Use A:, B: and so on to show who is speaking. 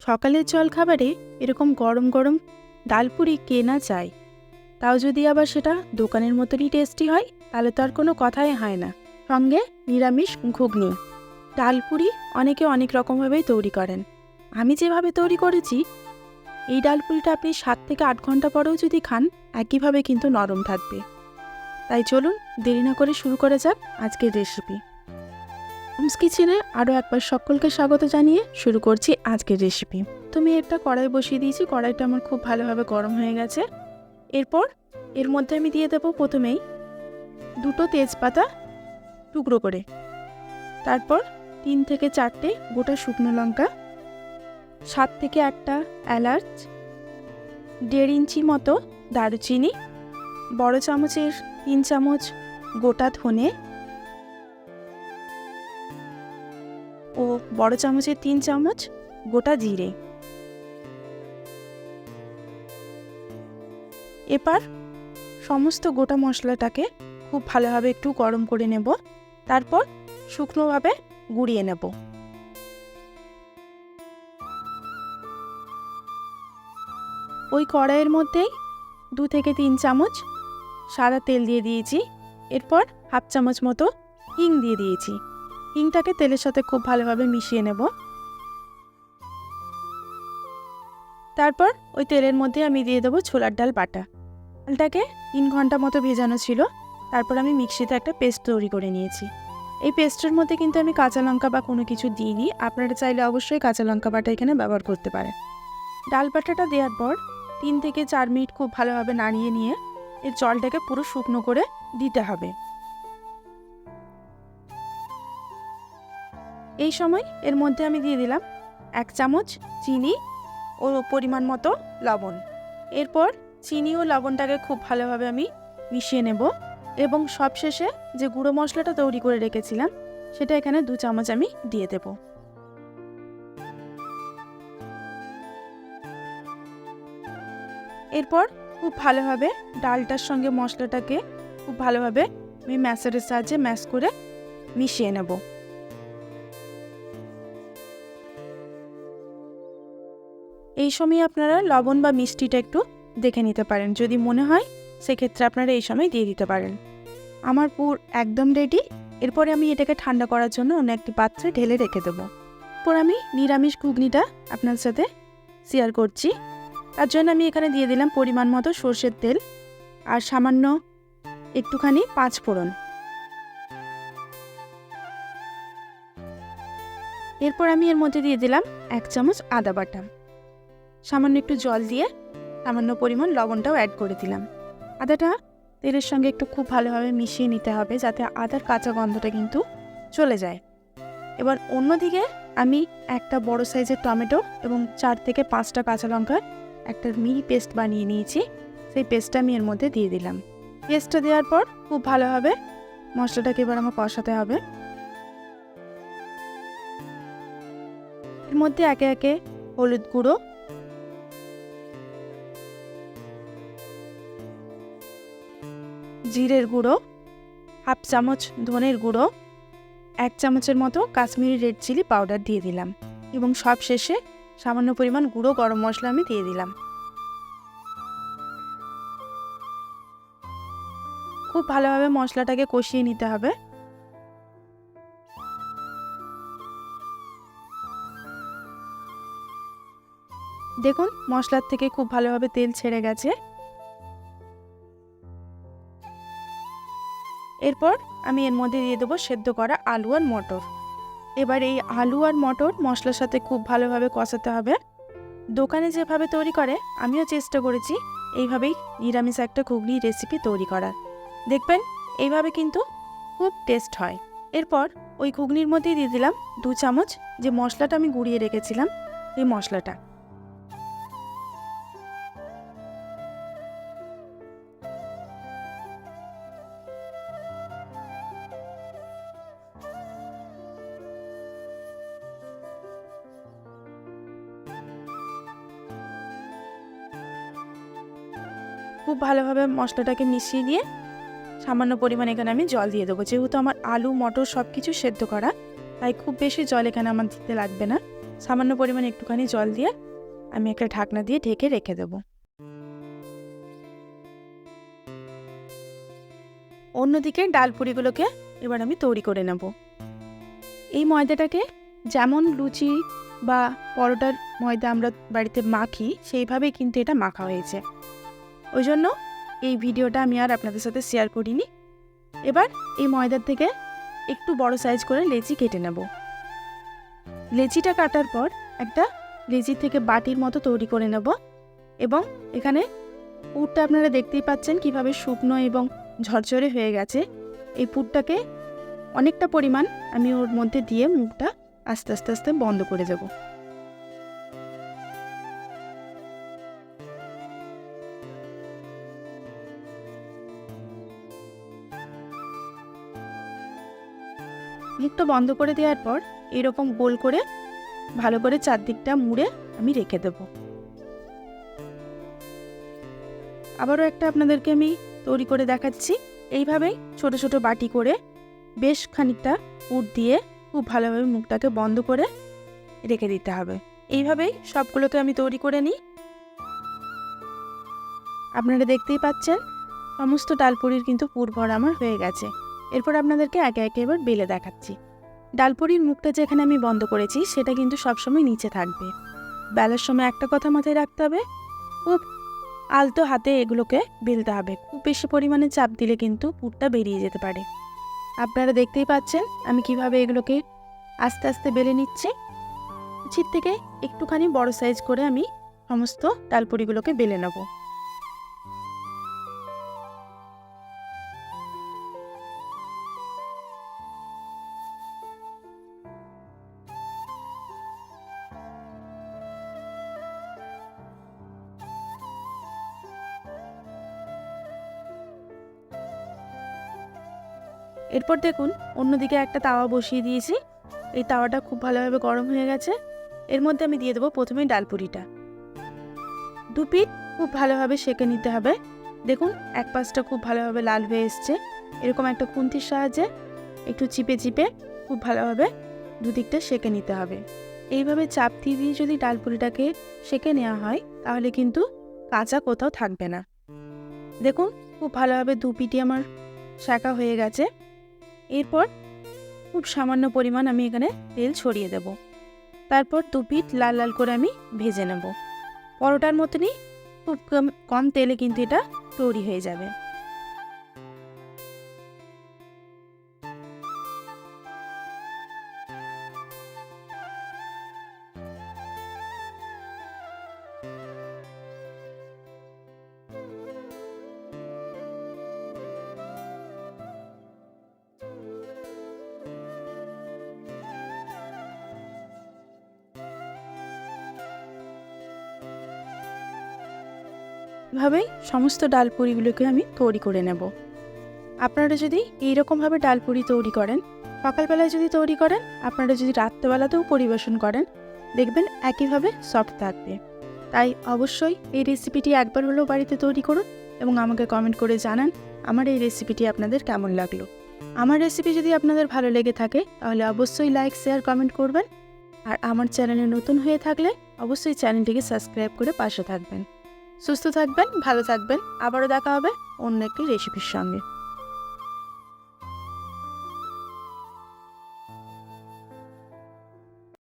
A: সকালের জলখাবারে এরকম গরম গরম ডালপুরি কে না চায়, তাও যদি আবার সেটা দোকানের মতনই টেস্টি হয় তাহলে তো আর কোনো কথাই হয় না। সঙ্গে নিরামিষ ঘুগনি। ডালপুরি অনেকে অনেক রকমভাবেই তৈরি করেন। আমি যেভাবে তৈরি করেছি, এই ডালপুরিটা আপনি 7 থেকে 8 ঘন্টা পরেও যদি খান একইভাবে কিন্তু নরম থাকবে। তাই চলুন দেরি না করে শুরু করা যাক আজকের রেসিপি। হোমস কিচেনে আরও একবার সকলকে স্বাগত জানিয়ে শুরু করছি আজকের রেসিপি। তুমি একটা কড়াই বসিয়ে দিয়েছি, কড়াইটা আমার খুব ভালোভাবে গরম হয়ে গেছে। এরপর এর মধ্যে আমি দিয়ে দেবো প্রথমেই 2টো তেজপাতা টুকরো করে, তারপর 3 থেকে 4টে গোটা শুকনো লঙ্কা, 7 থেকে 8টা এলাচ, 1.5 ইঞ্চি মতো দারুচিনি, বড় চামচের 3 চামচ গোটা ধনে ও বড় চামচের 3 চামচ গোটা জিরে। এবার সমস্ত গোটা মশলাটাকে খুব ভালোভাবে একটু গরম করে নেব, তারপর শুকনোভাবে গুঁড়িয়ে নেব। ওই কড়াইয়ের মধ্যেই 2 থেকে 3 চামচ সাদা তেল দিয়ে দিয়েছি। এরপর হাফ চামচ মতো হিং দিয়ে দিয়েছি। হিংটাকে তেলের সাথে খুব ভালোভাবে মিশিয়ে নেব। তারপর ওই তেলের মধ্যে আমি দিয়ে দেবো ছোলার ডাল বাটা। ডালটাকে 3 ঘন্টা মতো ভেজানো ছিল। তারপর আমি মিক্সিতে একটা পেস্ট তৈরি করে নিয়েছি। এই পেস্টের মধ্যে কিন্তু আমি কাঁচা লঙ্কা বা কোনো কিছু দিইনি। আপনারা চাইলে অবশ্যই কাঁচা লঙ্কা বাটা এখানে ব্যবহার করতে পারেন। ডাল বাটাটা দেওয়ার পর 3 থেকে 4 মিনিট খুব ভালোভাবে নাড়িয়ে নিয়ে এর জলটাকে পুরো শুকনো করে দিতে হবে। এই সময় এর মধ্যে আমি দিয়ে দিলাম 1 চামচ চিনি ও পরিমাণ মতো লবণ। এরপর চিনি ও লবণটাকে খুব ভালোভাবে আমি মিশিয়ে নেব এবং সবশেষে যে গুঁড়ো মশলাটা তৈরি করে রেখেছিলাম সেটা এখানে 2 চামচ আমি দিয়ে দেব। এরপর খুব ভালোভাবে ডালটার সঙ্গে মশলাটাকে খুব ভালোভাবে আমি ম্যাশারের সাহায্যে ম্যাশ করে মিশিয়ে নেব। এই সময় আপনারা লবণ বা মিষ্টিটা একটু দেখে নিতে পারেন, যদি মনে হয় সেক্ষেত্রে আপনারা এই সময় দিয়ে দিতে পারেন। আমার পুর একদম রেডি। এরপরে আমি এটাকে ঠান্ডা করার জন্য অন্য একটি পাত্রে ঢেলে রেখে দেবো। এরপর আমি নিরামিষ ঘুগনিটা আপনার সাথে শেয়ার করছি। তার জন্য আমি এখানে দিয়ে দিলাম পরিমাণ মতো সর্ষের তেল আর সামান্য একটুখানি 5 ফোড়ন। এরপর আমি এর মধ্যে দিয়ে দিলাম 1 চামচ আদা বাটা। সামান্য একটু জল দিয়ে সামান্য পরিমাণ লবণটাও অ্যাড করে দিলাম। আদাটা তেলের সঙ্গে একটু খুব ভালোভাবে মিশিয়ে নিতে হবে যাতে আদার কাঁচা গন্ধটা কিন্তু চলে যায়। এবার অন্যদিকে আমি একটা বড় সাইজের টমেটো এবং 4 থেকে 5টা কাঁচা লঙ্কার একটা মিহি পেস্ট বানিয়ে নিয়েছি। সেই পেস্টটা আমি এর মধ্যে দিয়ে দিলাম। পেস্টটা দেওয়ার পর খুব ভালোভাবে মশলাটাকে এবার আমার কষাতে হবে। এর মধ্যে একে একে হলুদ গুঁড়ো, জিরের গুঁড়ো, হাফ চামচ ধনের গুঁড়ো, 1 চামচের মতো কাশ্মীরি রেড চিলি পাউডার দিয়ে দিলাম এবং সব শেষে সামান্য পরিমাণ গুঁড়ো গরম মশলা আমি দিয়ে দিলাম। খুব ভালোভাবে মশলাটাকে কষিয়ে নিতে হবে। দেখুন মশলার থেকে খুব ভালোভাবে তেল ছেড়ে গেছে। এরপর আমি এর মধ্যে দিয়ে দেবো সেদ্ধ করা আলু আর মটর। এবার এই আলু আর মটর মশলার সাথে খুব ভালোভাবে কষাতে হবে। দোকানে যেভাবে তৈরি করে আমিও চেষ্টা করেছি এইভাবেই নিরামিষ একটা ঘুগনি রেসিপি তৈরি করার। দেখবেন এইভাবে কিন্তু খুব টেস্ট হয়। এরপর ওই ঘুগনির মধ্যেই দিয়ে দিলাম 2 চামচ যে মশলাটা আমি গুঁড়িয়ে রেখেছিলাম এই মশলাটা। খুব ভালোভাবে মশলাটাকে মিশিয়ে নিয়ে সামান্য পরিমাণ এখানে আমি জল দিয়ে দেবো। যেহেতু আমার আলু মটর সব কিছু সেদ্ধ করা, তাই খুব বেশি জল এখানে আমার দিতে লাগবে না। সামান্য পরিমাণে একটুখানি জল দিয়ে আমি একটা ঢাকনা দিয়ে ঢেকে রেখে দেব। অন্যদিকে ডালপুরিগুলোকে এবার আমি তৈরি করে নেব। এই ময়দাটাকে যেমন লুচি বা পরোটার ময়দা আমরা বাড়িতে মাখি সেইভাবেই কিন্তু এটা মাখা হয়েছে, ওই জন্য এই ভিডিওটা আমি আর আপনাদের সাথে শেয়ার করিনি। এবার এই ময়দার থেকে একটু বড় সাইজ করে লেচি কেটে নেব। লেচিটা কাটার পর একটা লেচির থেকে বাটির মতো তৈরি করে নেব এবং এখানে পুরটা আপনারা দেখতেই পাচ্ছেন কিভাবে শুকনো এবং ঝরঝরে হয়ে গেছে। এই পুরটাকে অনেকটা পরিমাণ আমি ওর মধ্যে দিয়ে মুখটা আস্তে আস্তে আস্তে বন্ধ করে দেব। মুখটা বন্ধ করে দেওয়ার পর এরকম গোল করে ভালো করে চারদিকটা মুড়ে আমি রেখে দেব। আবারও একটা আপনাদেরকে আমি তৈরি করে দেখাচ্ছি। এইভাবেই ছোট ছোট বাটি করে বেশ খানিকটা পুর দিয়ে খুব ভালোভাবে মুখটাকে বন্ধ করে রেখে দিতে হবে। এইভাবেই সবগুলোকে আমি তৈরি করে নিই। আপনারা দেখতেই পাচ্ছেন সমস্ত ডালপুরির কিন্তু পুর ভরা আমার হয়ে গেছে। এরপর আপনাদেরকে একে একে এবার বেলে দেখাচ্ছি। ডালপুরির মুখটা যেখানে আমি বন্ধ করেছি সেটা কিন্তু সবসময় নিচে থাকবে। বেলার সময় একটা কথা মাথায় রাখতে হবে, খুব আলতো হাতে এগুলোকে বেলতে হবে। খুব বেশি পরিমাণে চাপ দিলে কিন্তু পুরটা বেরিয়ে যেতে পারে। আপনারা দেখতেই পাচ্ছেন আমি কিভাবে এগুলোকে আস্তে আস্তে বেলে নিচ্ছি। নিচের থেকে একটুখানি বড় সাইজ করে আমি সমস্ত ডালপুরিগুলোকে বেলে নেব। এরপর দেখুন অন্যদিকে একটা তাওয়া বসিয়ে দিয়েছি। এই তাওয়াটা খুব ভালোভাবে গরম হয়ে গেছে। এর মধ্যে আমি দিয়ে দেবো প্রথমেই ডালপুরিটা। দু পিঠ খুব ভালোভাবে সেঁকে নিতে হবে। দেখুন এক পাশটা খুব ভালোভাবে লাল হয়ে এসছে। এরকম একটা খুন্তির সাহায্যে একটু চিপে চিপে খুব ভালোভাবে দুদিকটা সেঁকে নিতে হবে। এইভাবে চাপ দিয়ে দিয়ে যদি ডালপুরিটাকে সেঁকে নেওয়া হয় তাহলে কিন্তু কাঁচা কোথাও থাকবে না। দেখুন খুব ভালোভাবে দু পিঠই আমার সেঁকা হয়ে গেছে। এরপর খুব সামান্য পরিমাণ আমি এখানে তেল ছড়িয়ে দেব। তারপর দু পিঠ লাল লাল করে আমি ভেজে নেব। পরোটার মতনই খুব কম তেলে কিন্তু এটা তৈরি হয়ে যাবে। এভাবেই সমস্ত ডালপুরিগুলোকে আমি তৈরি করে নেব। আপনারা যদি এইরকমভাবে ডালপুরি তৈরি করেন, সকালবেলায় যদি তৈরি করেন, আপনারা যদি রাত্রেবেলাতেও পরিবেশন করেন, দেখবেন একইভাবে সফট থাকবে। তাই অবশ্যই এই রেসিপিটি একবার হলেও বাড়িতে তৈরি করুন এবং আমাকে কমেন্ট করে জানান আমার এই রেসিপিটি আপনাদের কেমন লাগলো। আমার রেসিপি যদি আপনাদের ভালো লেগে থাকে তাহলে অবশ্যই লাইক, শেয়ার, কমেন্ট করবেন। আর আমার চ্যানেলে নতুন হয়ে থাকলে অবশ্যই চ্যানেলটিকে সাবস্ক্রাইব করে পাশে থাকবেন। সুস্থ থাকবেন, ভালো থাকবেন। আবারও দেখা হবে অন্য একটি রেসিপির সঙ্গে।